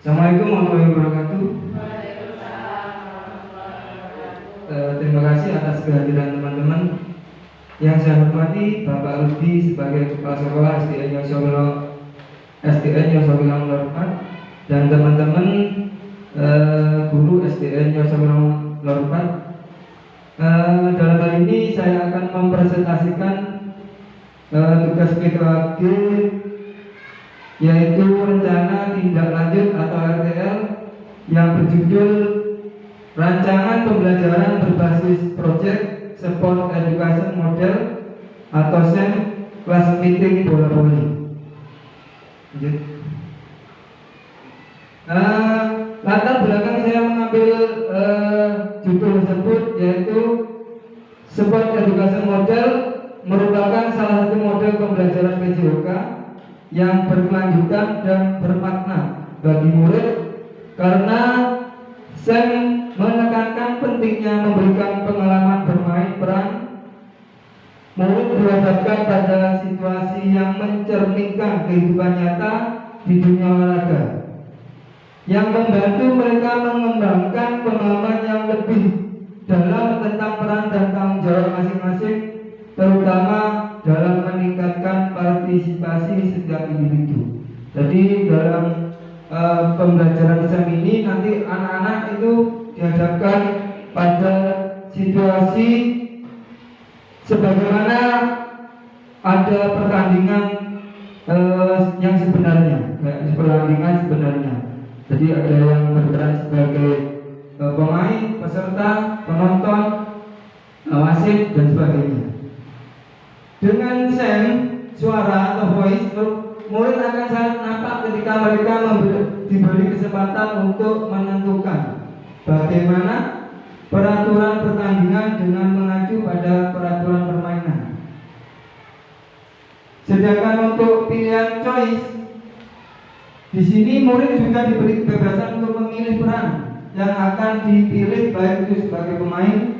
Assalamualaikum warahmatullahi wabarakatuh. Terima kasih atas kehadiran teman-teman. Yang saya hormati Bapak Rudi sebagai Kepala Sekolah SDN Yosowilang Lorpat dan teman-teman guru SDN Yosowilang Lorpat. Dalam hal ini saya akan mempresentasikan tugas PKG, yaitu rencana tindak lanjut atau RTL yang berjudul Rancangan Pembelajaran Berbasis Project Sport Education Model atau SEM Class Meeting Bola Voli. Latar belakang saya mengambil judul tersebut yaitu Sport Education Model merupakan salah satu model pembelajaran PJOK yang berkelanjutan dan bermakna bagi murid karena SEM menekankan pentingnya memberikan pengalaman bermain peran murid dihadapkan pada situasi yang mencerminkan kehidupan nyata di dunia olahraga yang membantu mereka mengembangkan pengalaman yang lebih dalam tentang peran dan tanggung jawab masing-masing, terutama dalam meningkatkan partisipasi setiap individu. Jadi dalam pembelajaran SEM ini nanti anak-anak itu dihadapkan pada situasi sebagaimana ada pertandingan yang sebenarnya, pertandingan sebenarnya. Jadi ada yang berperan sebagai pemain, peserta, penonton, wasit dan sebagainya. Dengan SEM, suara atau voice, murid akan sangat nampak ketika mereka diberi kesempatan untuk menentukan bagaimana peraturan pertandingan dengan mengacu pada peraturan permainan. Sedangkan untuk pilihan choice, di sini murid juga diberi kebebasan untuk memilih peran yang akan dipilih, baik itu sebagai pemain,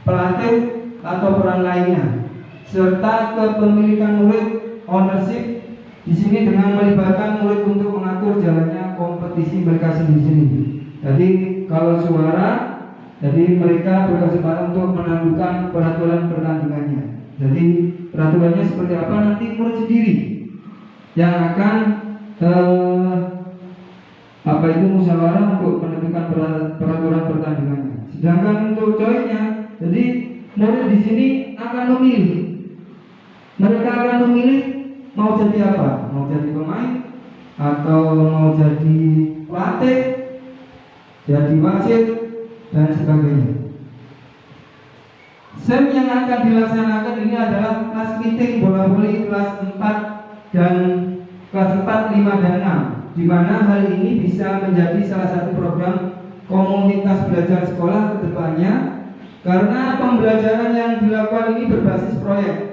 pelatih, atau peran lainnya, serta kepemilikan murid, ownership di sini dengan melibatkan murid untuk mengatur jalannya kompetisi mereka sendiri. Jadi kalau suara, jadi mereka berkesempatan untuk menentukan peraturan pertandingannya. Jadi peraturannya seperti apa nanti murid sendiri yang akan musyawarah untuk menentukan peraturan pertandingannya. Sedangkan untuk choice-nya, jadi murid di sini akan memilih. Mereka akan memilih mau jadi apa? Mau jadi pemain atau mau jadi pelatih, jadi wasit dan sebagainya. SEM yang akan dilaksanakan ini adalah kelas meeting bola voli kelas 4 dan kelas 4, 5 dan 6, di mana hal ini bisa menjadi salah satu program komunitas belajar sekolah ke depannya karena pembelajaran yang dilakukan ini berbasis proyek.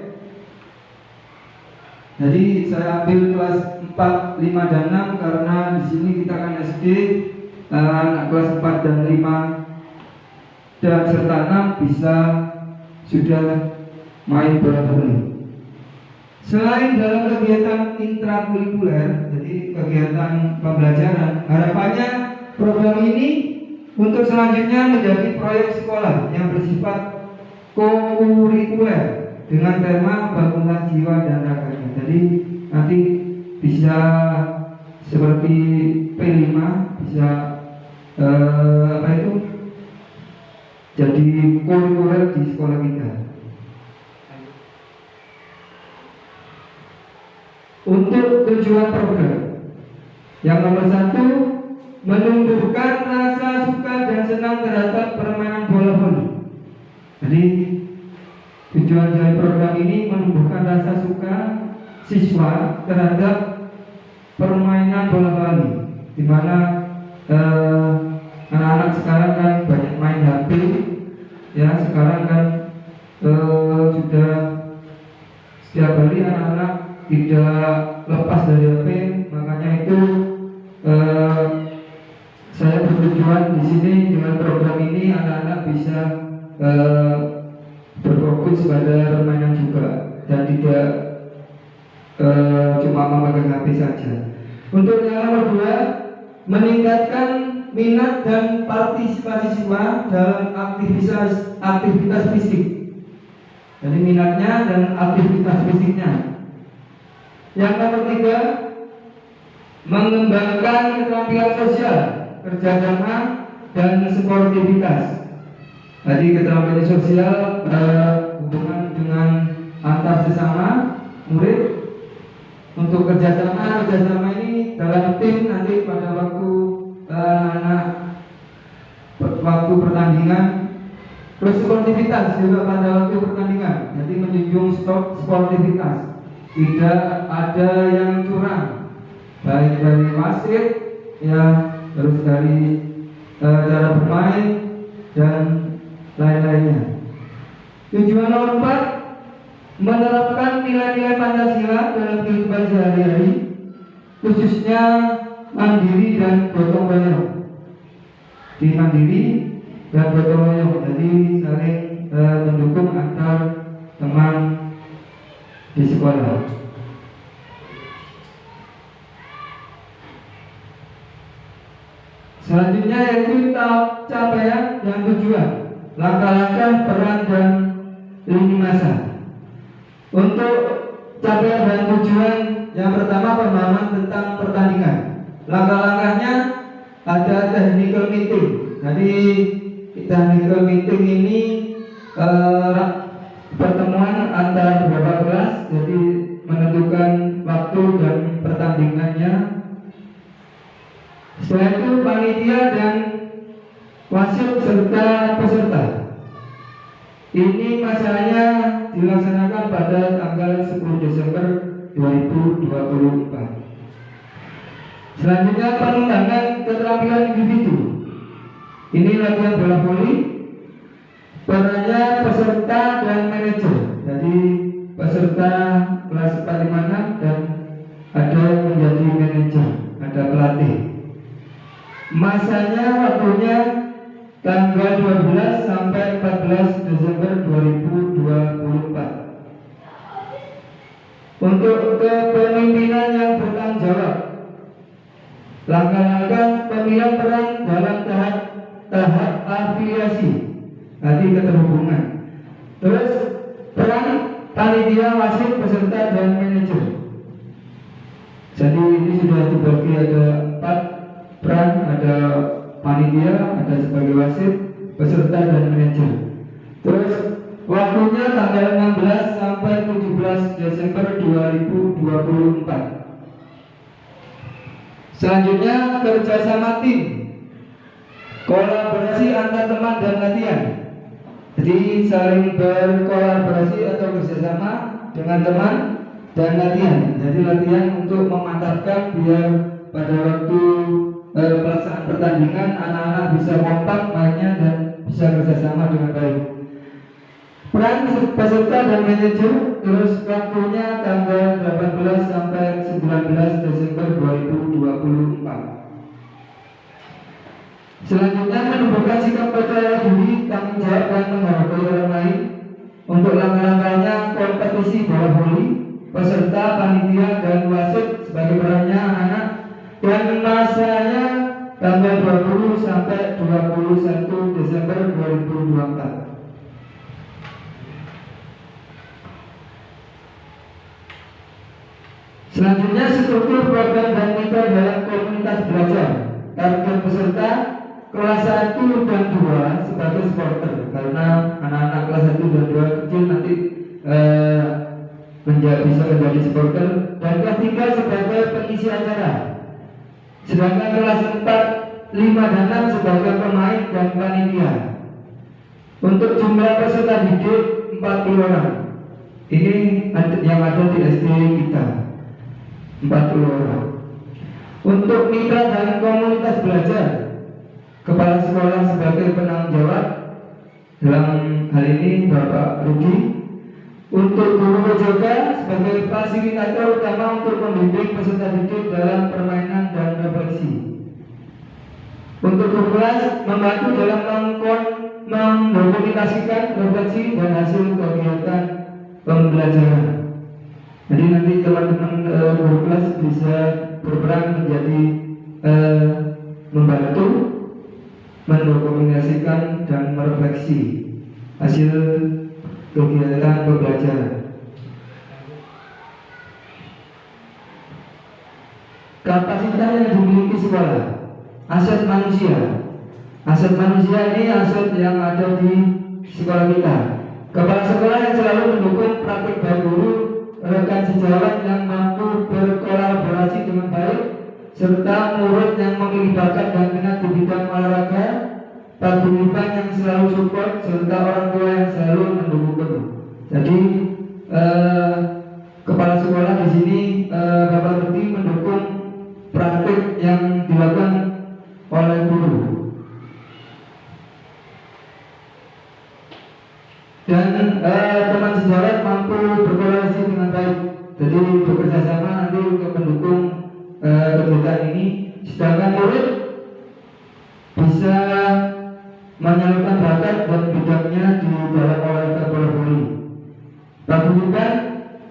Jadi saya ambil kelas 4, 5 dan 6 karena di sini kita akan SD, anak kelas 4 dan 5 dan serta 6 bisa sudah main bola voli. Selain dalam kegiatan intrakurikuler, jadi kegiatan pembelajaran, harapannya program ini untuk selanjutnya menjadi proyek sekolah yang bersifat kokurikuler dengan tema bangunan jiwa dan raganya. Jadi nanti bisa seperti P5, bisa jadi kurikuler di sekolah kita. Untuk tujuan program yang nomor 1, menumbuhkan rasa suka dan senang terhadap permainan bola voli. Jadi tujuan dari program ini menumbuhkan rasa suka siswa terhadap permainan bola voli, di mana anak-anak sekarang kan banyak main HP, ya sekarang kan sudah setiap hari anak-anak tidak lepas dari HP, makanya itu saya bertujuan di sini dengan program ini anak-anak bisa berfokus pada permainan juga dan tidak cuma memakai HP saja. Untuk yang nomor 2, meningkatkan minat dan partisipasi siswa dalam aktivitas fisik. Jadi minatnya dan aktivitas fisiknya. Yang nomor 3, mengembangkan keterampilan sosial, kerjasama dan sportivitas. Jadi keterampilan sosial, hubungan dengan antar sesama murid. Untuk kerjasama ini dalam tim nanti pada waktu waktu pertandingan. Terus sportivitas juga pada waktu pertandingan. Jadi menjunjung sportivitas. Tidak ada yang curang, baik dari wasit, ya, terus dari cara bermain dan lain-lainnya. Tujuan nomor 4, menerapkan nilai-nilai Pancasila dalam kehidupan sehari-hari, khususnya mandiri dan gotong royong. Di mandiri dan gotong royong, jadi saling mendukung antar teman di sekolah. Selanjutnya yaitu capaian dan tujuan, langkah-langkah, peran dan lini masa. Untuk capaian dan tujuan, yang pertama pemahaman tentang pertandingan. Langkah-langkahnya ada technical meeting. Jadi technical meeting ini pertemuan antar beberapa kelas, jadi menentukan waktu dan pertandingannya. Setelah itu panitia dan wasit serta peserta. Ini masanya dilaksanakan pada tanggal 10 Desember 2024. Selanjutnya pengembangan keterampilan individu. Ini latihan bola voli. Perannya peserta dan manajer. Jadi peserta kelas 456 dan ada yang menjadi manajer, ada pelatih. Masanya waktunya tanggal 12 sampai 14 Desember 2024. Untuk kepemimpinan yang bertanggung jawab, langkah-langkah pemilihan peran dalam tahap afiliasi, nanti keterhubungan. Terus peran panitia, wasit, peserta dan manajer. Jadi ini sudah dibagi ada 4 peran, ada panitia, ada sebagai wasit, peserta dan manajer. Terus waktunya tanggal 16 sampai 17 Desember 2024. Selanjutnya kerjasama tim, kolaborasi antar teman dan latihan. Jadi saling berkolaborasi atau kerjasama dengan teman dan latihan. Jadi latihan untuk memantapkan biar pada waktu pelaksanaan pertandingan anak-anak bisa kompak mainnya dan bisa kerjasama dengan baik. Peran peserta dan manajer, terus waktunya tanggal 18 sampai 19 Desember 2024. Selanjutnya menumbuhkan sikap percaya diri, tanggung jawab dan menghargai orang lain. Untuk langkah-langkahnya kompetisi bola voli, peserta, panitia dan wasit sebagai perannya anak-anak, dan masanya tanggal 20 sampai 21 Desember 2024. Selanjutnya struktur program dan mitra dalam komunitas belajar. Target peserta kelas 1 dan 2 sebagai supporter, karena anak-anak kelas 1 dan 2 kecil nanti bisa menjadi supporter, dan kelas 3 sebagai pengisi acara. Sedangkan kelas 4, 5 dan 6 sebagai pemain dan panitia. Untuk jumlah peserta didik 40 orang. Ini yang ada di SD kita, 40 orang. Untuk mitra dan komunitas belajar, kepala sekolah sebagai penanggung jawab, dalam hal ini Bapak Rudi. Untuk guru PJK sebagai fasilitator utama untuk membimbing peserta didik dalam permainan dan refleksi. Untuk guru kelas membantu dalam mendokumentasikan refleksi dan hasil kegiatan pembelajaran. Jadi nanti teman-teman guru kelas bisa berperan menjadi membantu mendokumentasikan dan merefleksi hasil kegiatan pembelajaran. Kapasitas yang dimiliki sekolah, aset manusia. Aset manusia ini aset yang ada di sekolah kita. Kepala sekolah yang selalu mendukung praktik baik guru, rekan sejawat yang mampu berkolaborasi dengan baik, serta murid yang memiliki bakat dan minat di bidang olahraga, paguyuban yang selalu support, serta orang tua yang selalu mendukung penuh. Jadi kepala sekolah di sini Bapak Budi mendukung praktik yang dilakukan oleh guru. Dan teman sejawat mampu berkolaborasi dengan baik. Jadi bekerja sama nanti untuk mendukung kegiatan ini. Sedangkan murid bisa menyalurkan bakat dan bidangnya di dalam olahraga bola voli. Paguyuban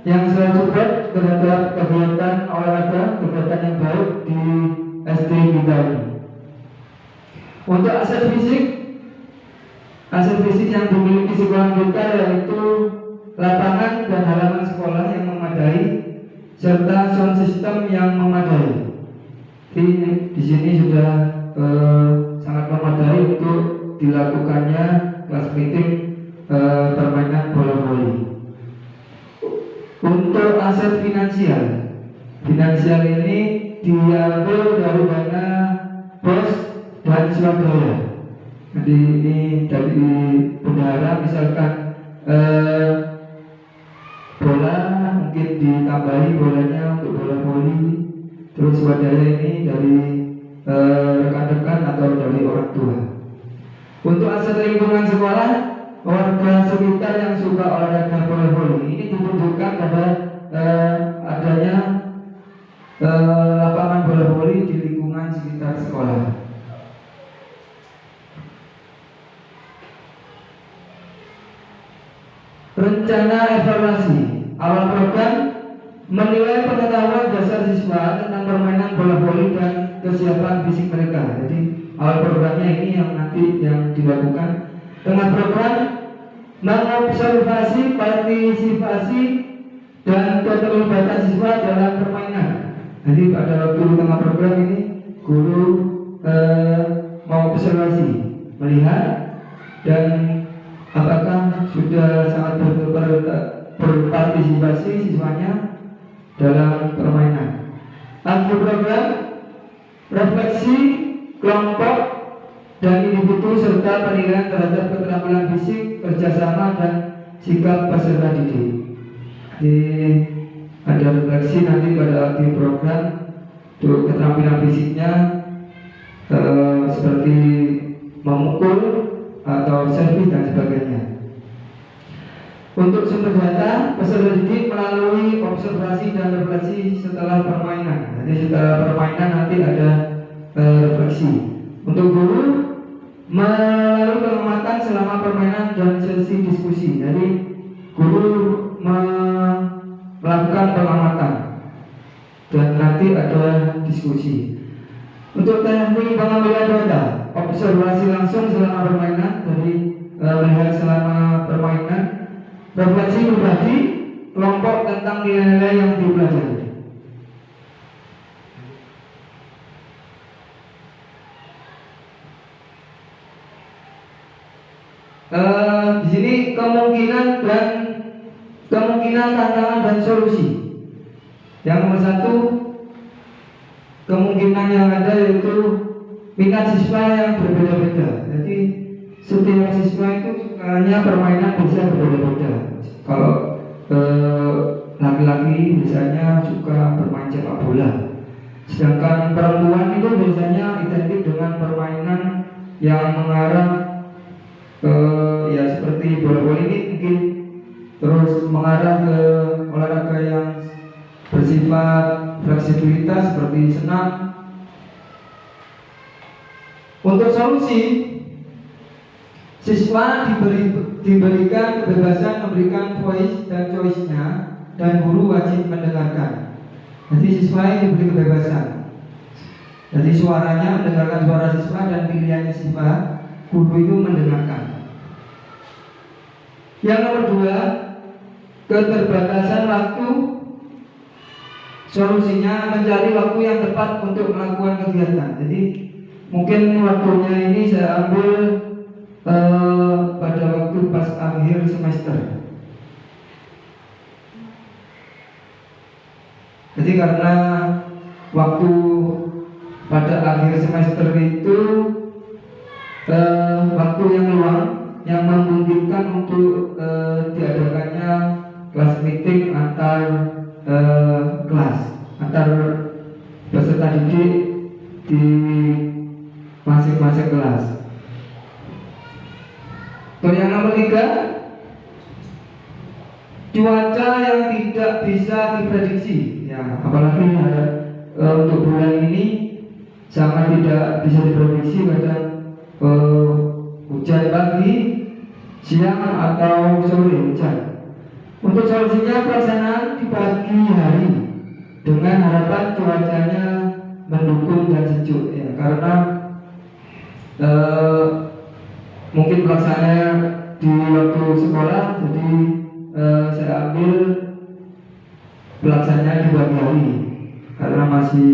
yang selalu support terhadap kegiatan olahraga, kegiatan yang baik di SD kita ini. Untuk aset fisik yang dimiliki sekolah kita yaitu lapangan dan halaman sekolah yang memadai serta sound system yang memadai. Di sini sudah sangat memadai untuk dilakukannya kelas meeting permainan bola voli. Untuk aset finansial ini diambil dari dana BOS dan swadaya. Jadi ini dari bendahara, misalkan bola mungkin ditambahi bolanya untuk bola voli, terus swadaya ini dari rekan-rekan atau dari orang tua. Untuk aset lingkungan sekolah, warga sekitar yang suka olahraga bola voli ini ditunjukkan pada adanya lapangan bola voli di lingkungan sekitar sekolah. Rencana evaluasi awal program menilai pengetahuan dasar siswa tentang permainan bola voli dan kesiapan fisik mereka. Jadi awal programnya ini yang nanti yang dilakukan. Tengah program mengobservasi partisipasi dan keterlibatan siswa dalam permainan. Jadi pada waktu tengah program ini guru mau observasi, melihat dan apakah sudah sangat berpartisipasi siswanya dalam permainan. Akhir program refleksi kelompok dan individu serta penilaian terhadap keterampilan fisik, kerjasama dan sikap peserta didik. Jadi ada refleksi nanti pada akhir program untuk keterampilan fisiknya seperti memukul atau servis dan sebagainya. Untuk sumber data, peserta didik melalui observasi dan refleksi setelah permainan. Jadi setelah permainan nanti ada refleksi. Untuk guru melalui pengamatan selama permainan dan sesi diskusi. Jadi guru melakukan pengamatan dan nanti ada diskusi. Untuk teknik pengambilan data, observasi langsung selama permainan, jadi melihat selama permainan, refleksi pribadi kelompok tentang nilai-nilai yang dipelajari. Di sini kemungkinan, tantangan dan solusi. Yang nomor satu, kemungkinan yang ada yaitu minat siswa yang berbeda-beda. Jadi setiap siswa itu sukanya permainan bisa berbeda-beda. Kalau laki-laki biasanya suka bermain sepak bola, sedangkan perempuan itu biasanya identik dengan permainan yang mengarah ya seperti bola voli ini mungkin, terus mengarah ke olahraga yang bersifat fleksibilitas seperti senam. Untuk solusi, siswa diberikan kebebasan memberikan voice dan choice-nya, dan guru wajib mendengarkan. Jadi siswa ini diberi kebebasan. Jadi suaranya, mendengarkan suara pilihannya sifat, guru itu mendengarkan. Yang nomor 2, keterbatasan waktu. Solusinya mencari waktu yang tepat untuk melakukan kegiatan. Jadi mungkin waktunya ini saya ambil pada waktu pas akhir semester. Jadi karena waktu pada akhir semester itu waktu yang luang yang memungkinkan untuk diadakannya kelas meeting antar kelas, antar peserta didik di masing-masing kelas. Yang nomor 3, cuaca yang tidak bisa diprediksi. Ya, apalagi untuk bulan ini sangat tidak bisa diprediksi, kadang hujan pagi, siang atau sore hujan. Untuk solusinya pelaksanaan di pagi hari dengan harapan cuacanya mendukung dan sejuk ya, karena mungkin pelaksananya di waktu sekolah, jadi saya ambil pelaksananya di pagi hari karena masih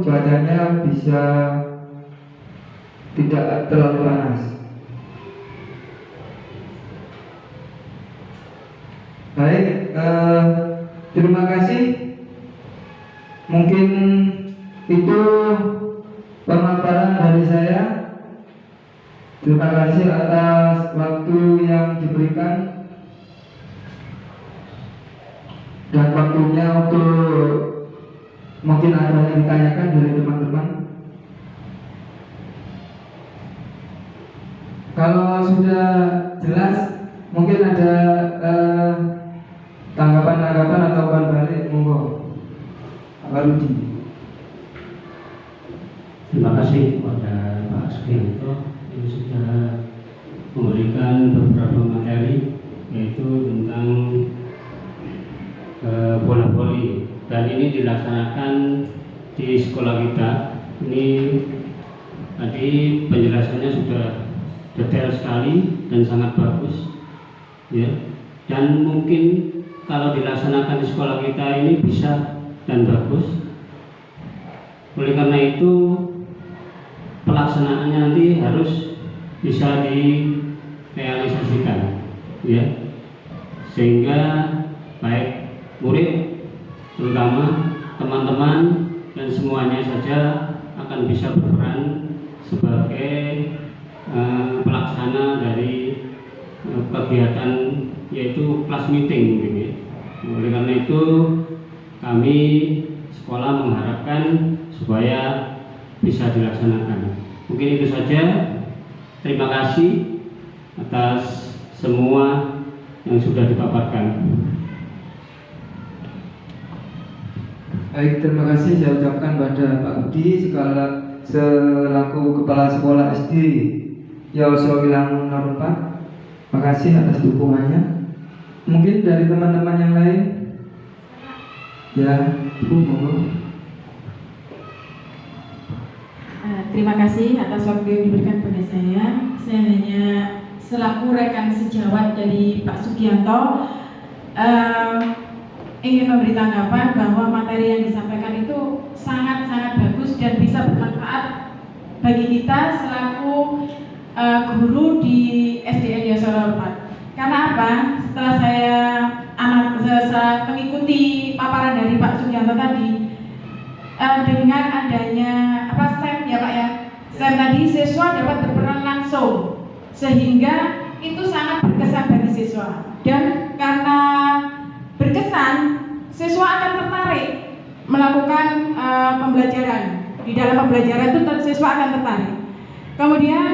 cuacanya bisa tidak terlalu panas. Baik, terima kasih. Mungkin itu pemaparan dari saya. Terima kasih atas waktu yang diberikan dan waktunya untuk mungkin ada yang ditanyakan dari teman-teman. Kalau sudah jelas, mungkin ada tanggapan atau balik, monggo Pak Rudi. Terima kasih kepada Pak Sugianto yang sudah memberikan beberapa materi, yaitu tentang bola voli, dan ini dilaksanakan di sekolah kita. Ini tadi penjelasannya sudah detail sekali dan sangat bagus ya, dan mungkin kalau dilaksanakan di sekolah kita ini bisa dan bagus. Oleh karena itu pelaksanaannya nanti harus bisa direalisasikan ya, sehingga baik murid, terutama teman-teman dan semuanya saja akan bisa berperan sebagai pelaksana dari kegiatan, yaitu kelas meeting gitu ya. Oleh karena itu kami sekolah mengharapkan supaya bisa dilaksanakan. Mungkin itu saja. Terima kasih atas semua yang sudah dipaparkan. Baik, terima kasih saya ucapkan pada Pak Budi selaku Kepala Sekolah SD Yaosowilangun 04. Terima kasih atas dukungannya. Mungkin dari teman-teman yang lain, ya, monggo. Terima kasih atas waktu yang diberikan kepada saya. Saya hanya selaku rekan sejawat dari Pak Sugianto ingin memberi tanggapan bahwa materi yang disampaikan itu sangat-sangat bagus dan bisa bermanfaat bagi kita selaku guru di SDN Yaosowilangun 04. Karena apa? Setelah saya mengikuti paparan dari Pak Sugianto tadi, dengan adanya SEM ya Pak ya, SEM tadi siswa dapat berperan langsung, sehingga itu sangat berkesan bagi siswa. Dan karena berkesan, siswa akan tertarik melakukan pembelajaran. Di dalam pembelajaran itu siswa akan tertarik. Kemudian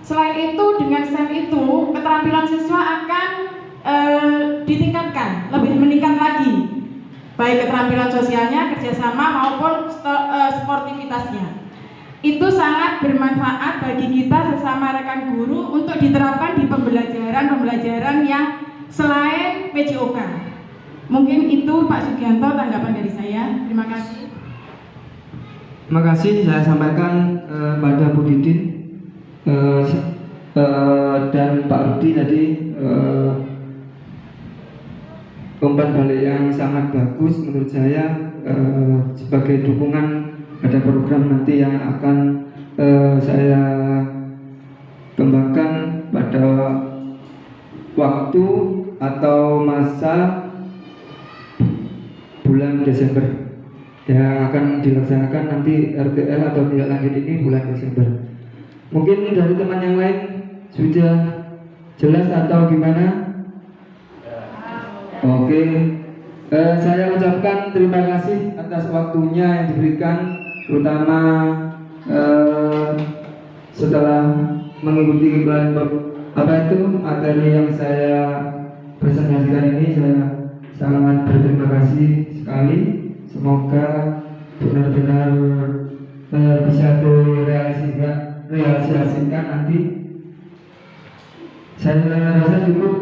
selain itu, dengan SEM itu keterampilan siswa akan ditingkatkan, lebih meningkat lagi, baik keterampilan sosialnya, kerjasama maupun sportivitasnya. Itu sangat bermanfaat bagi kita sesama rekan guru untuk diterapkan di pembelajaran yang selain PJOK. Mungkin itu Pak Sugianto tanggapan dari saya. Terima kasih. Terima kasih saya sampaikan pada Bu Didin dan Pak Rudi tadi umpan balik yang sangat bagus menurut saya sebagai dukungan pada program nanti yang akan saya kembangkan pada waktu atau masa bulan Desember yang akan dilaksanakan nanti RTL atau tindak lanjut ini bulan Desember. Mungkin dari teman yang lain sudah jelas atau gimana? Oke, saya ucapkan terima kasih atas waktunya yang diberikan, terutama setelah mengikuti materi yang saya presentasikan ini. Saya sangat berterima kasih sekali. Semoga benar-benar bisa direalisasikan nanti. Saya rasa cukup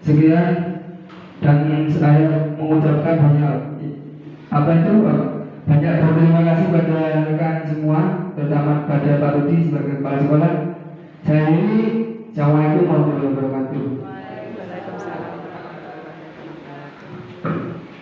sekian dan saya mengucapkan banyak berterima kasih pada rekan semua, terutama pada Pak Rudi sebagai kepala sekolah. Saya ini Assalamualaikum warahmatullahi wabarakatuh.